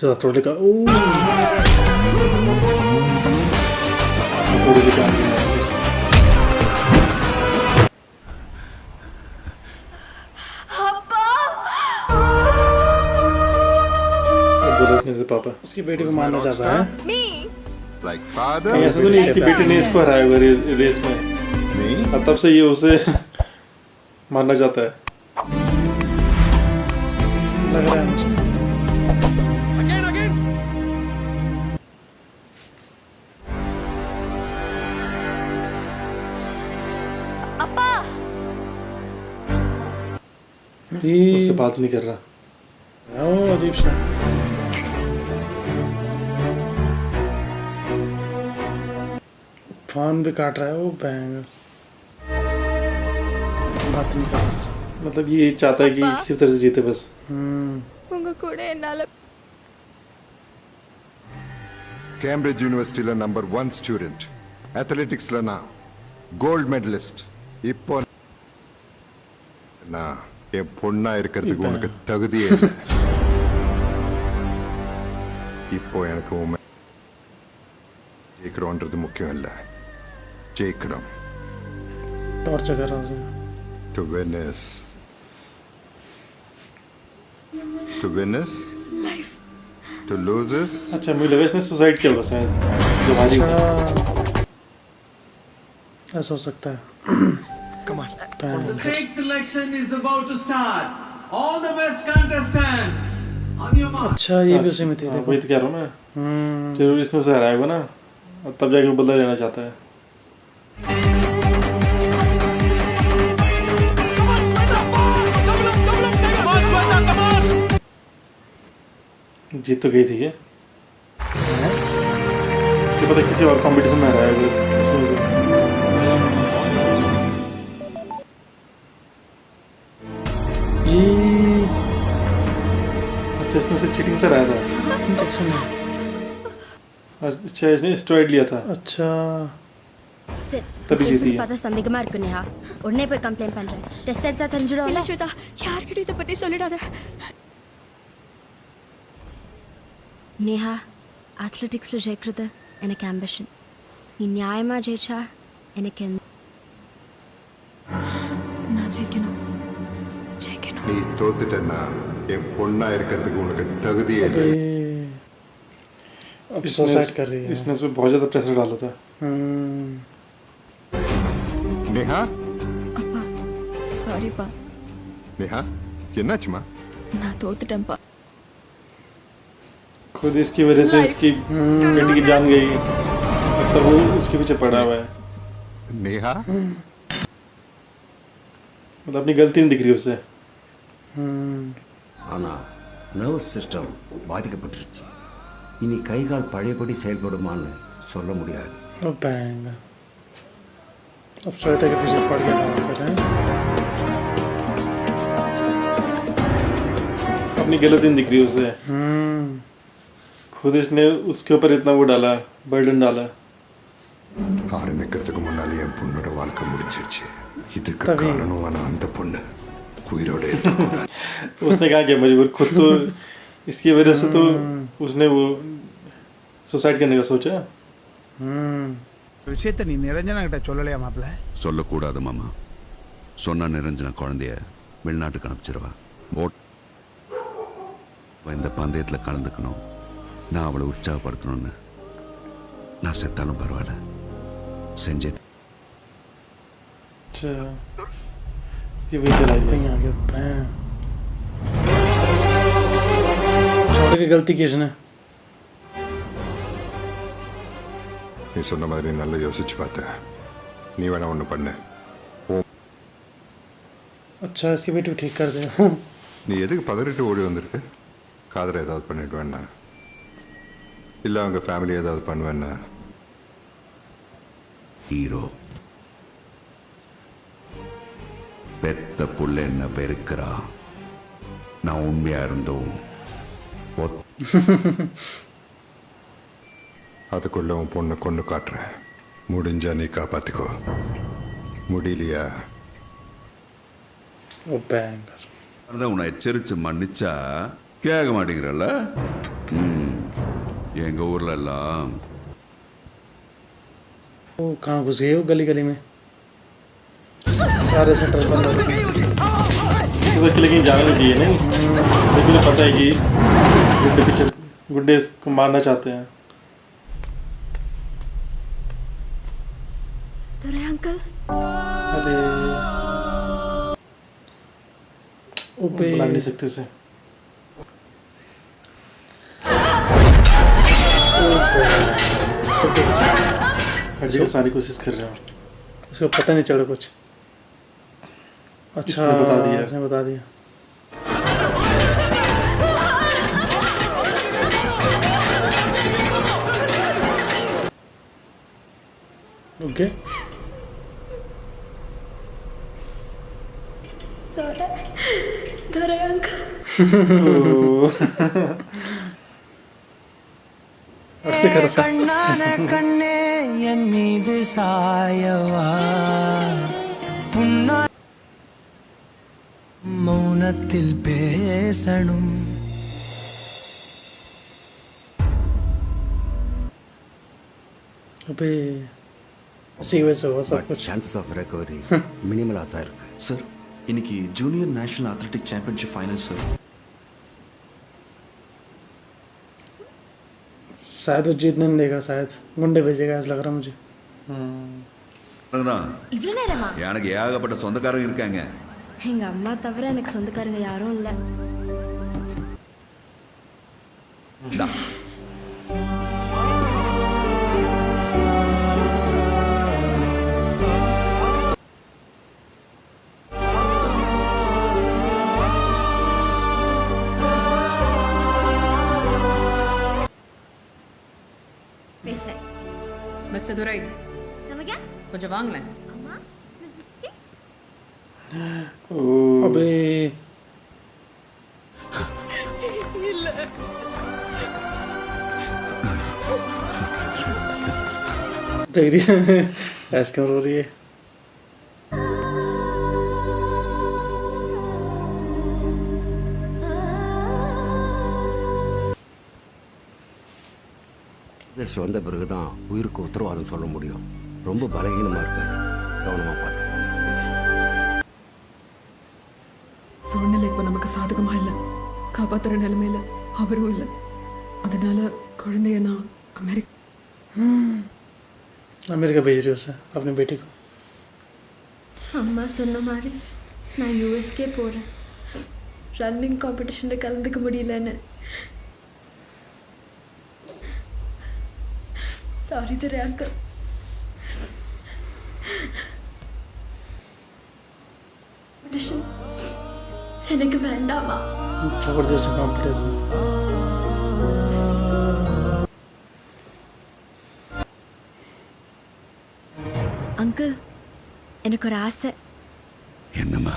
ज़रा थोड़े का ओ थोड़ी भी काम नहीं बोलने से पापा उसकी बेटी को मारना चाहता है Like father, कहीं ऐसा तो नहीं इसकी बेटी ने इसको हराया होगा रेस में me? और तब से ये उसे मारना चाहता है लग रहा है मुझे उससे बात नहीं कर रहा ओ अजीब सा फोन भी काट रहा है वो बैंग बात नहीं कर रहा उससे मतलब ये चाहता है कि किसी तरह से जीते बस Cambridge University la number 1 student. Athletics la na gold medalist. இப்போ நான் என் பொண்ணா இருக்கிறதுக்கு உனக்கு தகுதியே இல்லை. இப்போ எனக்கு உண்மை ஜெயிக்கிறோன்றது முக்கியம் இல்லை. ஜெயிக்கிறோம். टॉर्चर कर रहा है To win is life. To lose is अच्छा मुझे लगा इसने सुसाइड किया होगा शायद बीमारी ऐसा हो सकता है Come on. The stage selection is about to start. All the best contestants on your mark. अच्छा ये भी उसी में थी देखो वही तो कह रहा हूँ मैं जरूर इसने उसे हराया होगा ना और तब जाके वो बदला लेना चाहता है जीत तो गई थी ये पता किसी और कंपटीशन में हराया होगा उसमें से अच्छा इसने उसे चीटिंग से हराया था इंजेक्शन में अच्छा इसने स्टेरॉइड लिया था अच्छा तभी जीती है பார்த்தா சந்தேகமா இருக்கு நேஹா உடனே போய் கம்ப்ளைண்ட் பண்றேன் டெஸ்ட் எடுத்தா தெரிஞ்சிடும் இல்ல ஸ்வேதா யார்கிட்டயும் இதை பத்தி சொல்லிடாத நேஹா அத்லெட்டிக்ஸ்ல ஜெயிக்கிறது எனக்கு ஆம்பிஷன் நீ நியாயமா ஜெயிச்சா எனக்கு நான் ஜெயிக்கணும் நீ தோத்துட்டேன்னா என் பொண்ணா இருக்கிறதுக்கு உனக்கு தகுதியே இல்லை. अब सुसाइड कर रही है इसने उसमें बहुत ज़्यादा प्रेशर डाला था நேஹா அப்பா சாரிப்பா நேஹா என்னாச்சுமா நான் தோத்துட்டேன்ப்பா खुद इसकी वजह से इसकी बेटी की जान गई तब वो उसके पीछे पड़ा हुआ है நேஹா मतलब अपनी गलती नहीं दिख रही उसे ஆனால் நர்வஸ் சிஸ்டம் பாதிக்கப்பட்டுருச்சு இனி கை கால் பழையபடி செயல்படுமான்னு சொல்ல முடியாது ओ बैंग अब श्वेता के पीछे पड़ गया था अपनी गलती नहीं दिख रही उसे खुद इसने उसके ऊपर इतना वो डाला बर्डन डाला ஆரம்பிக்கிறதுக்கு முன்னாலே என் பொண்ணோட வாழ்க்கை முடிஞ்சிருச்சு இதுக்கு காரணமான அந்த பொண்ணு உயிரோட उसने कहा कि मजबूर खुद तो इसकी वजह से तो उसने वो सुसाइड करने का सोचा விஷயத்தை நீ நிரஞ்சனா கிட்ட சொல்லலையா மாப்ள சொல்லக்கூடாது மாமா சொன்னா நிரஞ்சனா குழந்தைய வெளிநாட்டுக்கு அனுப்பிச்சிருவா இந்த பந்தயத்தில் கலந்துக்கணும் நான் அவளை உற்சாகப்படுத்தணும்னு நான் செத்தாலும் பரவாயில்ல செஞ்சே अच्छा ये वही चलाई गई आगे छोटे की गलती की इसने நீ சொன்ன மாதிரி நல்லா யோசிச்சு பார்த்தேன் நீ வேணா ஒன்று பண்ணு अच्छा इसकी बेटी को ठीक कर दे நீ எதுக்கு பதறிட்டு ஓடி வந்திருக்கு காதலை ஏதாவது பண்ணிடுவேன்னா இல்லை அவங்க ஃபேமிலி ஏதாவது பண்ணுவேன்னா ஹீரோ பெத்த புள்ள என்ன பெருக்கிறா நான் உண்மையா இருந்தோம் அதுக்குள்ள உன் பொண்ணை கொண்டு காட்டுறேன் முடிஞ்சா நீ காப்பாத்திக்கோ முடியலையா ओ बैंगर உன்னை எச்சரித்து மன்னிச்சா கேட்க மாட்டேங்கிறல்ல? எங்க ஊர்ல எல்லாம் वो कहाँ घुस गए वो गली गली में सारे सेंटर बंद हो गए किसी तक लेकिन जाना नहीं चाहिए नहीं लेकिन पता है कि गुड्डे पीछे गुड्डे इसको मारना चाहते हैं तो रे अंकल अरे बुला नहीं सकते उसे हर जगह सारी कोशिश कर रहे हो उसको पता नहीं चला कुछ अच्छा इसने बता दिया ओके तो रे अंकल கண்ணான கண்ணே என் மீது சாயவா புன்னா மௌனத்தில் பேசணும் अबे उसी वजह से हुआ सब कुछ சான்சஸ் ஆஃப் ரெக்கவரி மினிமலாக தான் இருக்கு. சார் இன்னைக்கு junior national athletic championship final sir. शायद वो जीतने नहीं देगा शायद गुंडे भेजेगा ऐसा लग रहा मुझे இவ்வளோ நேரமா? எனக்கு ஏகப்பட்ட சொந்தக்காரங்க இருக்காங்க. எங்க அம்மா தவிர எனக்கு சொந்தக்காரங்க யாரும் இல்லை. இந்தா. பேசுறேன். மிஸ்டர் துரை நமக்கு கொஞ்சம் வாங்களேன். அம்மா மிஸ்ஸி अबे देख रही है ऐसे क्यों रो रही है ரிசல்ட்ஸ் வந்த பிறகு தான் உயிருக்கு உத்தரவாதம் சொல்ல முடியும். ரொம்ப பலகீனமாக இருக்காரு, கவனமாக பார்த்து. சூழ்நிலை இப்போ நமக்கு சாதகமா இல்லை, காப்பாத்துற நிலைமையில அவரும் இல்லை. அதனால குழந்தைய நான் अमेरिका भेज रही हो उसे अपनी बेटी को அம்மா சொன்ன மாதிரி நான் யூஎஸ்கே போகிறேன். ரன்னிங் காம்படிஷனில் கலந்துக்க முடியலன்னு. சாரி துரை அங்கிள். காம்படிஷன் எனக்கு வேண்டாமா? छोड़ दो उसे कंपटीशन அங்கிள் எனக்கு ஒரு ஆசை. என்னம்மா?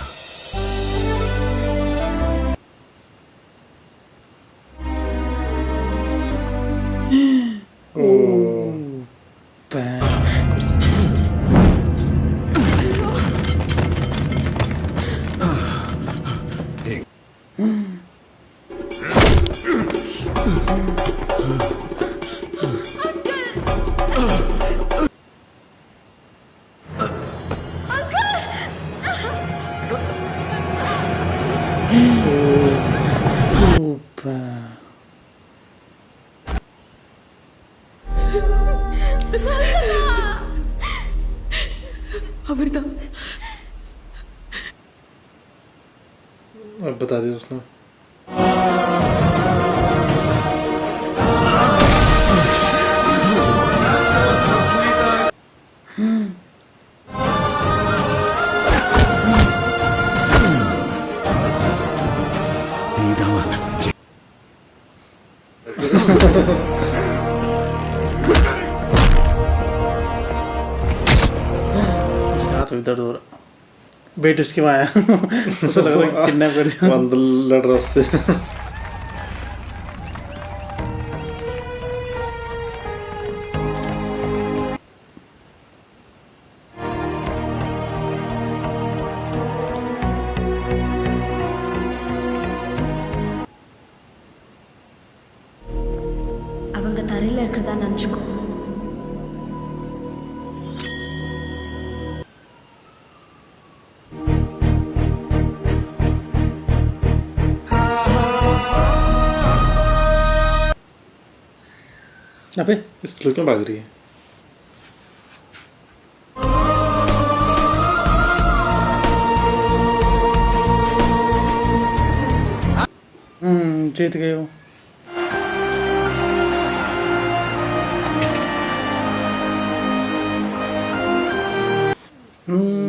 அவர்தான். अब बता दिया उसने दर्द हो रहा बेट इसके वहाँ आया ऐसा लग रहा है किडनैप कर दिया बंदर लड़ रहा उससे கரையில் இருக்கிறதா நினச்சிக்கோ. अबे इस लोग क्यों भाग रही है? जीत गए हो.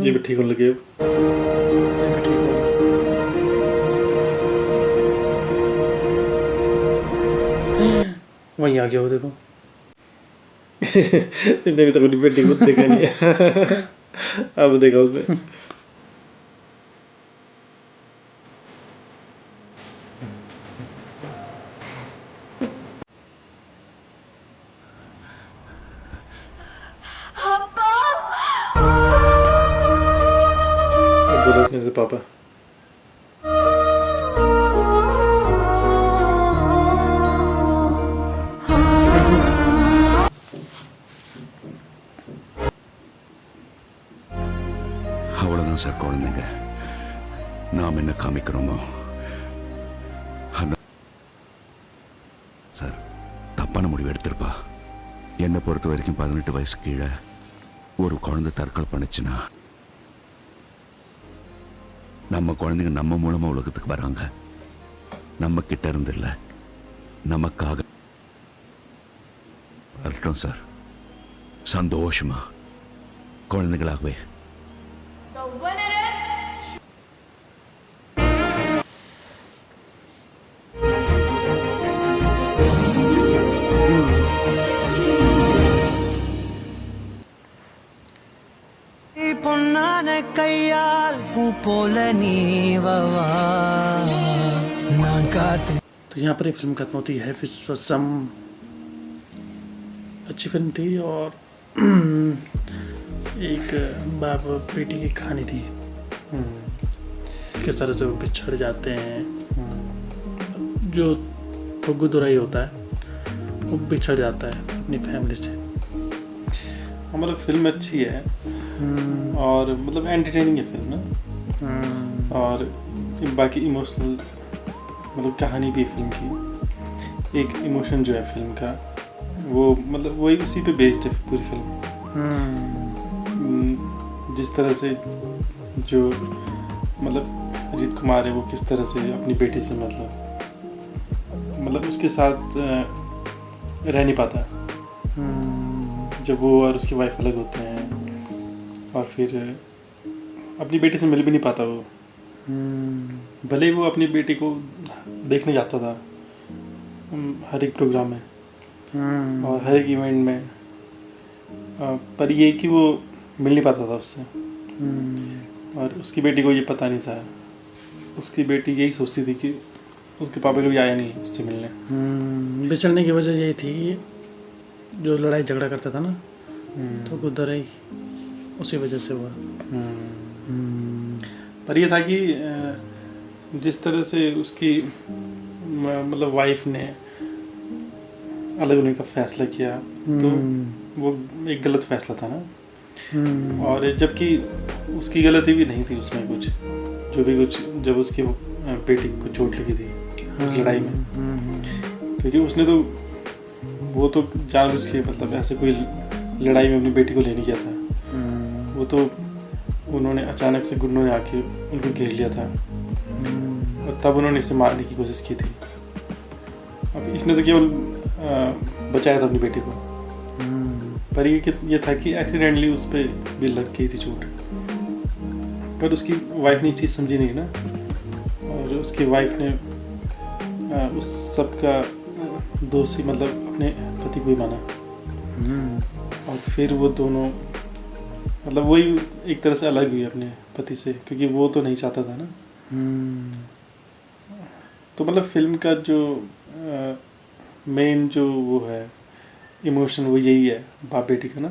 ये भी ठीक होने लगे. ये भी ठीक होगा. वहीं आ गया हो देखो. इसने भी तो अपनी बेटी को देखा नहीं है. अब देखा उसने. बोलो से पापा. அவ்வளோதான் சார் குழந்தைங்க. நாம் என்ன காமிக்கிறோமோ சார் தப்பான முடிவு எடுத்திருப்பா. என்னை பொறுத்த வரைக்கும் 18 வயசு கீழே ஒரு குழந்தை தற்கொலை பண்ணுச்சுன்னா நம்ம குழந்தைங்க நம்ம மூலமா உலகத்துக்கு வராங்க. நம்ம கிட்ட இருந்து இல்லை, நமக்காக வரட்டும் சார். சந்தோஷமா குழந்தைகளாகவே. பொன்னான கையால் பூ போல நீவவா நான் காத்து. तो यहाँ पर ये फिल्म खत्म होती है. विश्वसम अच्छी फिल्म थी और एक बाप बेटी की कहानी थी. किस तरह से वो बिछड़ जाते हैं. जो थोगुदुराई होता है वो बिछड़ जाता है अपनी फैमिली से. मतलब फिल्म अच्छी है और मतलब एंटरटेनिंग है फिल्म ना. और बाकी इमोशनल मतलब कहानी भी फिल्म की. एक इमोशन जो है फिल्म का वो मतलब वही उसी पे बेस्ड है पूरी फिल्म. जिस तरह से जो मतलब अजीत कुमार है वो किस तरह से अपनी बेटी से मतलब उसके साथ रह नहीं पाता जब वो और उसकी वाइफ अलग होते हैं. और फिर अपनी बेटी से मिल भी नहीं पाता वो. भले ही वो अपनी बेटी को देखने जाता था हर एक प्रोग्राम में और हर एक इवेंट में. पर ये कि वो मिल नहीं पाता था उससे. और उसकी बेटी को ये पता नहीं था. उसकी बेटी यही सोचती थी कि उसके पापा कभी आया नहीं उससे मिलने. बिछड़ने की वजह यही थी जो लड़ाई झगड़ा करता था ना तो गुदराई उसी वजह से हुआ. पर ये था कि जिस तरह से उसकी मतलब वाइफ ने अलग होने का फैसला किया तो वो एक गलत फैसला था ना. और जबकि उसकी गलती भी नहीं थी उसमें कुछ. जो भी कुछ जब उसकी बेटी को चोट लगी थी उस लड़ाई में क्योंकि उसने तो वो तो जानबूझ के मतलब ऐसे कोई लड़ाई में अपनी बेटी को लेने गया था. वो तो उन्होंने अचानक से गुंडों ने आके उनको घेर लिया था और तब उन्होंने इसे मारने की कोशिश की थी. अब इसने तो केवल बचाया था अपनी बेटी को. पर ये था कि एक्सीडेंटली उस पर भी लग गई थी चोट. पर उसकी वाइफ ने ये चीज़ समझी नहीं ना. और उसकी वाइफ ने उस सब का दोषी मतलब अपने पति को ही माना. और फिर वो दोनों मतलब वही एक तरह से अलग हुई अपने पति से क्योंकि वो तो नहीं चाहता था ना. तो मतलब फिल्म का जो मेन जो वो है इमोशन वो यही है बाप बेटी का ना.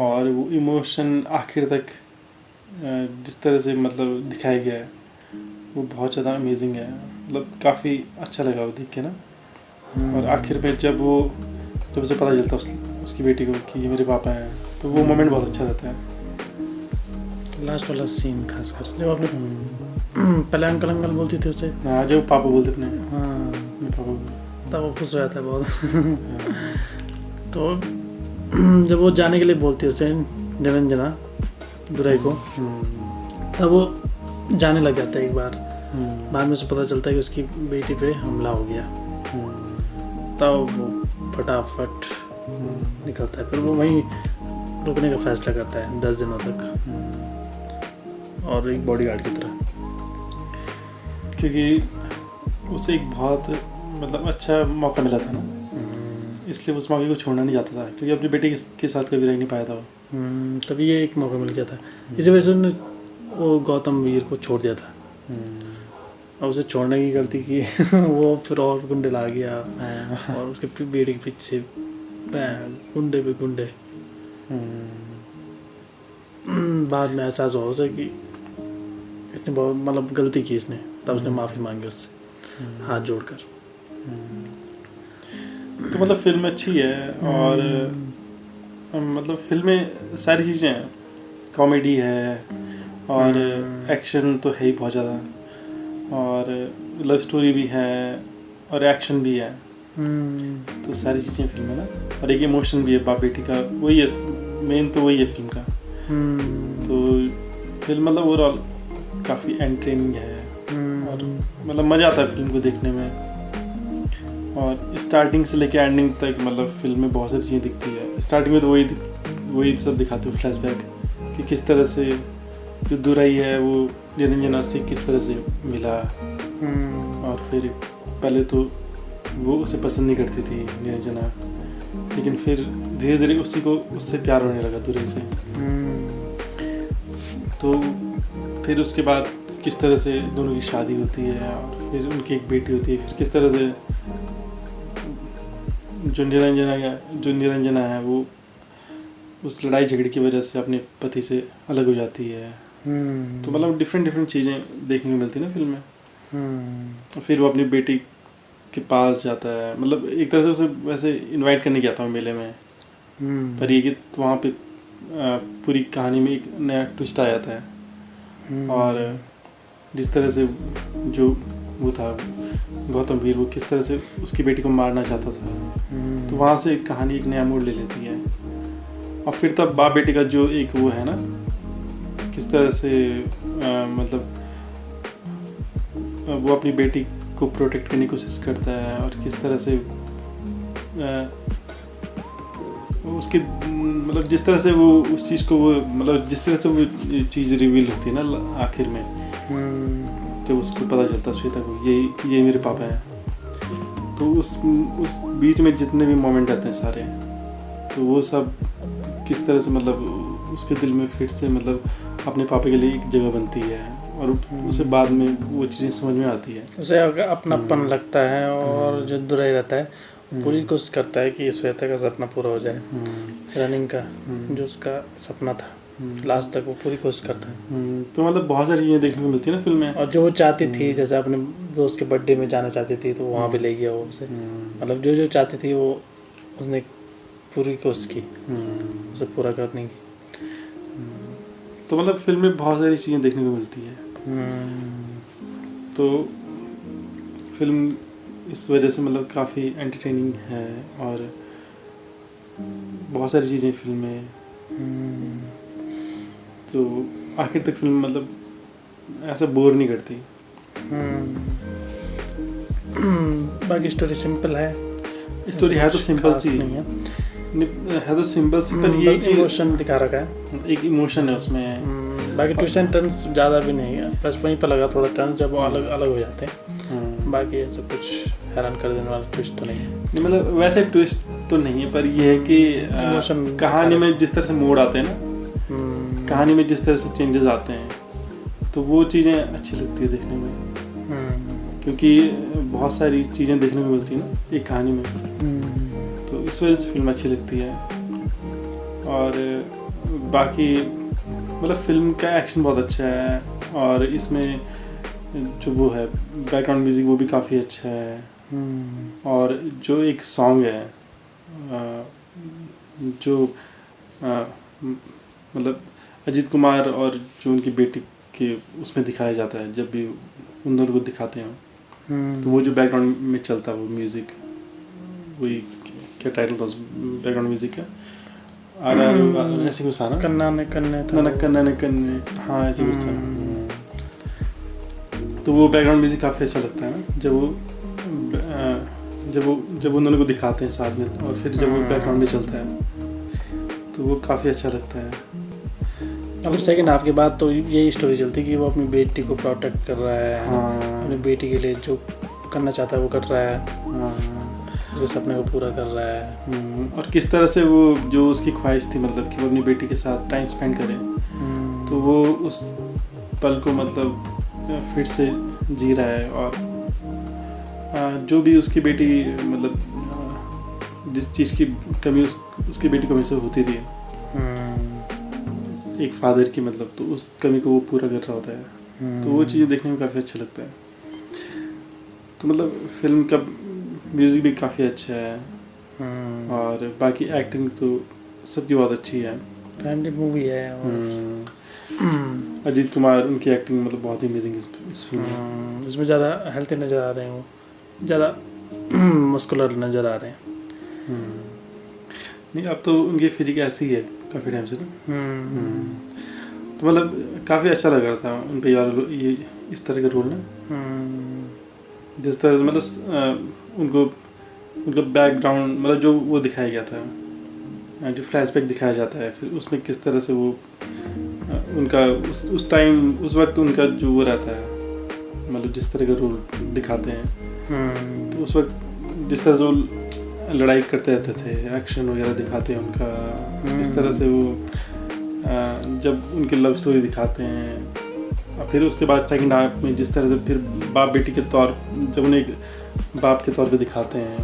और वो इमोशन आखिर तक जिस तरह से मतलब दिखाया गया है वो बहुत ज़्यादा अमेजिंग है. मतलब काफ़ी अच्छा लगा वो देख के ना. और आखिर में जब वो जब उसे पता चलता उसकी बेटी को कि ये मेरे पापा हैं, तो वो मोमेंट बहुत अच्छा रहता है। लास्ट वाला सीन खासकर जब आपने पहले अंकल अंकल बोलती थी उसे, हाँ जब पापा बोलते अपने, हाँ मेरे पापा को, तब वो खुश हो जाता है बहुत। तो जब वो जाने के लिए बोलती है उसे निरंजना दुराई को, तब वो जाने लग जाता है एक बार। बाद में उसे पता चलता है कि उसकी बेटी पे हमला हो गया, तब वो फटाफट निकलता है। फिर वो वहीं रुकने का फैसला करता है 10 दिनों तक, और एक बॉडीगार्ड की तरह, क्योंकि उसे एक बहुत मतलब अच्छा मौका मिला था ना, इसलिए उस मौके को छोड़ना नहीं चाहता था, क्योंकि अपनी बेटी के साथ कभी रह नहीं पाया था वो। तभी ये एक मौका मिल गया था। इसी वजह से उन्होंने वो गौतम वीर को छोड़ दिया था, और उसे छोड़ने की गलती की वो फिर और गुंडे ला गया, और उसके बेटे के पीछे गुंडे पे गुंडे। बाद में एहसास हुआ उसे कि इसने बहुत मतलब गलती की इसने, तब उसने माफ़ी मांगी उससे हाथ जोड़कर। तो मतलब फिल्म अच्छी है, और मतलब फिल्म में सारी चीज़ें हैं, कॉमेडी है और एक्शन तो है ही बहुत ज़्यादा, और लव स्टोरी भी है और एक्शन भी है, तो सारी चीज़ें फिल्म में ना, और एक इमोशन भी है बाप बेटी का, वही है मेन, तो वही है फिल्म का। तो फिल्म मतलब ओवरऑल काफ़ी एंटरटेनिंग है, और मतलब मज़ा आता है फिल्म को देखने में, और स्टार्टिंग से लेके एंडिंग तक मतलब फिल्म में बहुत सारी चीज़ें दिखती है। स्टार्टिंग में तो वही सब दिखाते हो, फ्लैशबैक कि किस तरह से जो दुराई है वो निरंजना से किस तरह से मिला, और फिर पहले तो वो उसे पसंद नहीं करती थी निरंजना, लेकिन फिर धीरे धीरे उससे प्यार होने लगा दुराई से। तो फिर उसके बाद किस तरह से दोनों की शादी होती है, और फिर उनकी एक बेटी होती है, फिर किस तरह से जो निरंजना है वो उस लड़ाई झगड़े की वजह से अपने पति से अलग हो जाती है। तो मतलब डिफरेंट चीज़ें देखने को मिलती है ना फिल्म में। और फिर वो अपनी बेटी के पास जाता है, मतलब एक तरह से उसे वैसे इनवाइट करने गया था मेले में, पर ये कि वहाँ पे पूरी कहानी में एक नया ट्विस्ट आ जाता है, और जिस तरह से जो वो था गौतम वीर, वो किस तरह से उसकी बेटी को मारना चाहता था, तो वहाँ से कहानी एक नया मोड़ ले लेती है। और फिर तब बाप बेटी का जो एक वो है ना, किस तरह से मतलब वो अपनी बेटी को प्रोटेक्ट करने की कोशिश करता है, और किस तरह से उसकी मतलब जिस तरह से वो उस चीज़ को वो मतलब जिस तरह से वो चीज़ रिवील होती है ना आखिर में, जब उसको पता चलता श्वेता को ये मेरे पापा हैं, तो उस बीच में जितने भी मोमेंट आते हैं सारे, तो वो सब किस तरह से मतलब उसके दिल में फिर से मतलब अपने पापा के लिए एक जगह बनती है, और उसे बाद में वो चीज़ें समझ में आती है, उसे अपनापन लगता है। और जो दुराई रहता है पूरी कोशिश करता है कि श्वेता का सपना पूरा हो जाए, रनिंग का जो उसका सपना था, लास्ट तक वो पूरी कोशिश करता है। तो मतलब बहुत सारी चीज़ें देखने को मिलती है ना फिल्म में। और जो वो चाहती थी, जैसे अपने दोस्त के बर्थडे में जाना चाहती थी, तो वहाँ पे ले गया वो उसे, मतलब जो चाहती थी वो उसने पूरी कोशिश की उसे पूरा करने की। तो मतलब फिल्म में बहुत सारी चीज़ें देखने को मिलती है। तो फिल्म इस वजह से मतलब काफ़ी एंटरटेनिंग है, और बहुत सारी चीज़ें फिल्म में, तो आखिर तक फिल्म मतलब ऐसा बोर नहीं करती। बाकी स्टोरी सिंपल है, स्टोरी है तो सिंपल सी नहीं है तो सिंपल सी, पर ये इमोशन दिखा रखा है, एक इमोशन है उसमें। बाकी ट्विस्ट एंड टर्न्स ज़्यादा भी नहीं है, बस वहीं पर लगा थोड़ा टर्न जब वो अलग हो जाते हैं। बाकी ऐसा कुछ हैरान कर देने वाला ट्विस्ट तो नहीं है, मतलब वैसे ट्विस्ट तो नहीं है, पर ये है कि कहानी में जिस तरह से मोड़ आते हैं ना, कहानी में जिस तरह से चेंजेस आते हैं, तो वो चीज़ें अच्छी लगती है देखने में, क्योंकि बहुत सारी चीज़ें देखने को मिलती है ना एक कहानी में, तो इस वजह से फिल्म अच्छी लगती है। और बाकी मतलब फिल्म का एक्शन बहुत अच्छा है, और इसमें जो वो है बैकग्राउंड म्यूज़िक वो भी काफ़ी अच्छा है, और जो एक सॉन्ग है जो मतलब अजीत कुमार और जो उनकी बेटी के उसमें दिखाया जाता है, जब भी उन दोनों को दिखाते हैं तो वो जो बैकग्राउंड में चलता है वो म्यूज़िक, वही क्या टाइटल था उस बैकग्राउंड म्यूज़िक का, ऐसे कुछ था ना, कन्ना ने कन्ने, हाँ ऐसे कुछ था। तो वो बैकग्राउंड म्यूज़िक काफ़ी अच्छा लगता है ना, जब उन दोनों को दिखाते हैं साथ में, और फिर जब वो बैकग्राउंड में चलता है तो वो काफ़ी अच्छा लगता है। अब सेकंड हाफ के बाद तो यही स्टोरी चलती है कि वो अपनी बेटी को प्रोटेक्ट कर रहा है, अपनी बेटी के लिए जो करना चाहता है वो कर रहा है, उसके सपने को पूरा कर रहा है। और किस तरह से वो जो उसकी ख्वाहिश थी, मतलब कि वो अपनी बेटी के साथ टाइम स्पेंड करे, तो वो उस पल को मतलब फिर से जी रहा है। और जो भी उसकी बेटी मतलब जिस चीज़ की कमी उसकी बेटी को हमेशा होती थी, एक फादर की, मतलब तो उस कमी को वो पूरा कर रहा होता है। तो वो चीज़ देखने में काफ़ी अच्छा लगता है। तो मतलब फिल्म का म्यूज़िक भी काफ़ी अच्छा है, और बाकी एक्टिंग तो सबकी बहुत अच्छी है। फैमिली मूवी है। अजीत कुमार, उनकी एक्टिंग मतलब बहुत ही अमेजिंग इस फिल्म में। इसमें ज़्यादा हेल्थी नज़र आ रहे हैं, वो ज़्यादा मस्कुलर नज़र आ रहे हैं। नहीं, अब तो उनकी फिजिक ऐसी ही है काफ़ी टाइम से ना। तो मतलब काफ़ी अच्छा लग रहा था उन पे यार ये इस तरह का रोल ना, जिस तरह से मतलब उनका बैकग्राउंड मतलब जो वो दिखाया गया था, जो फ्लैशबैक दिखाया जाता है, फिर उसमें किस तरह से वो उनका उस टाइम उस वक्त उनका जो वो रहता है, मतलब जिस तरह का रोल दिखाते हैं, तो उस वक्त जिस तरह से वो लड़ाई करते रहते थे, एक्शन वगैरह दिखाते हैं उनका, इस तरह से वो जब उनकी लव स्टोरी दिखाते हैं, और फिर उसके बाद सेकंड हाफ में जिस तरह से फिर बाप बेटी के तौर, जब उन्हें एक बाप के तौर पे दिखाते हैं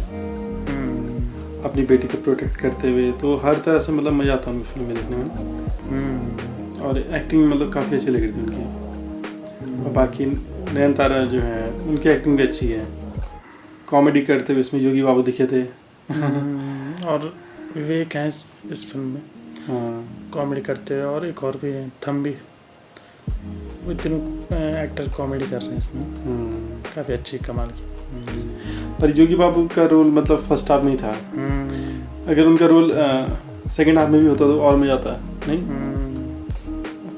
अपनी बेटी को प्रोटेक्ट करते हुए, तो हर तरह से मतलब मज़ा आता है उनकी फिल्म में देखने में। और एक्टिंग मतलब काफ़ी अच्छी लग रही थी उनकी। और बाकी नयनतारा जो है उनकी एक्टिंग भी अच्छी है, कॉमेडी करते हुए इसमें योगी बाबू दिखे थे। और विवेक हैं इस फिल्म में, कॉमेडी करते हुए, और एक और भी है थम्बी, वो तीनों एक्टर कॉमेडी कर रहे हैं इसमें, काफ़ी अच्छी कमाल की। पर योगी बाबू का रोल मतलब फर्स्ट हाफ में ही था, अगर उनका रोल सेकंड हाफ में भी होता तो और मज़ा आता नहीं।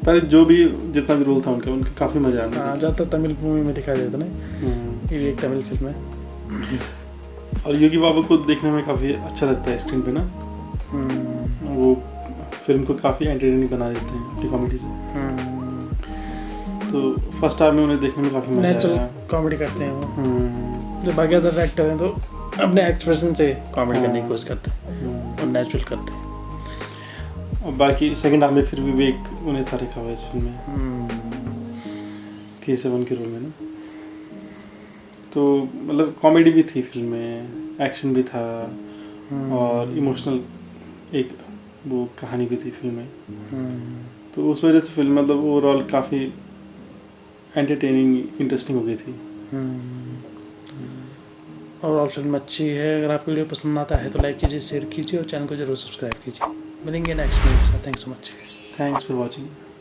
पर जो भी जितना भी रोल था उनका काफ़ी मज़ा आया। ज़्यादा तमिल मूवी में दिखाई देता नहीं, ये भी एक तमिल फिल्म है। और योगी बाबू को देखने में काफ़ी अच्छा लगता है स्क्रीन पे ना, वो फिल्म को काफ़ी एंटरटेनिंग बना देते हैं अपनी कॉमेडी से। तो फर्स्ट हाफ में उन्हें देखने में काफ़ी मजा आया। कॉमेडी करते हैं वो, जो बाकी अदर एक्टर हैं तो अपने एक्सप्रेशन से कॉमेडी करने की कोशिश करते हैं और नेचुरल करते हैं। और बाकी सेकंड हाफ में फिर विवेक उन्हें सारे रखा हुआ है इस फिल्म में, K7 के रोल में ना। तो मतलब कॉमेडी भी थी फिल्म में, एक्शन भी था, और इमोशनल एक वो कहानी भी थी फिल्म में। तो उस वजह से फिल्म मतलब ओवरऑल काफ़ी एंटरटेनिंग, इंटरेस्टिंग हो गई थी। ओवरऑल फिल्म अच्छी है। अगर आपको वीडियो पसंद आता है तो लाइक कीजिए, शेयर कीजिए, और चैनल को जरूर सब्सक्राइब कीजिए। मिलेंगे नेक्स्ट वीडियो के साथ। Thanks so much. Thanks for watching.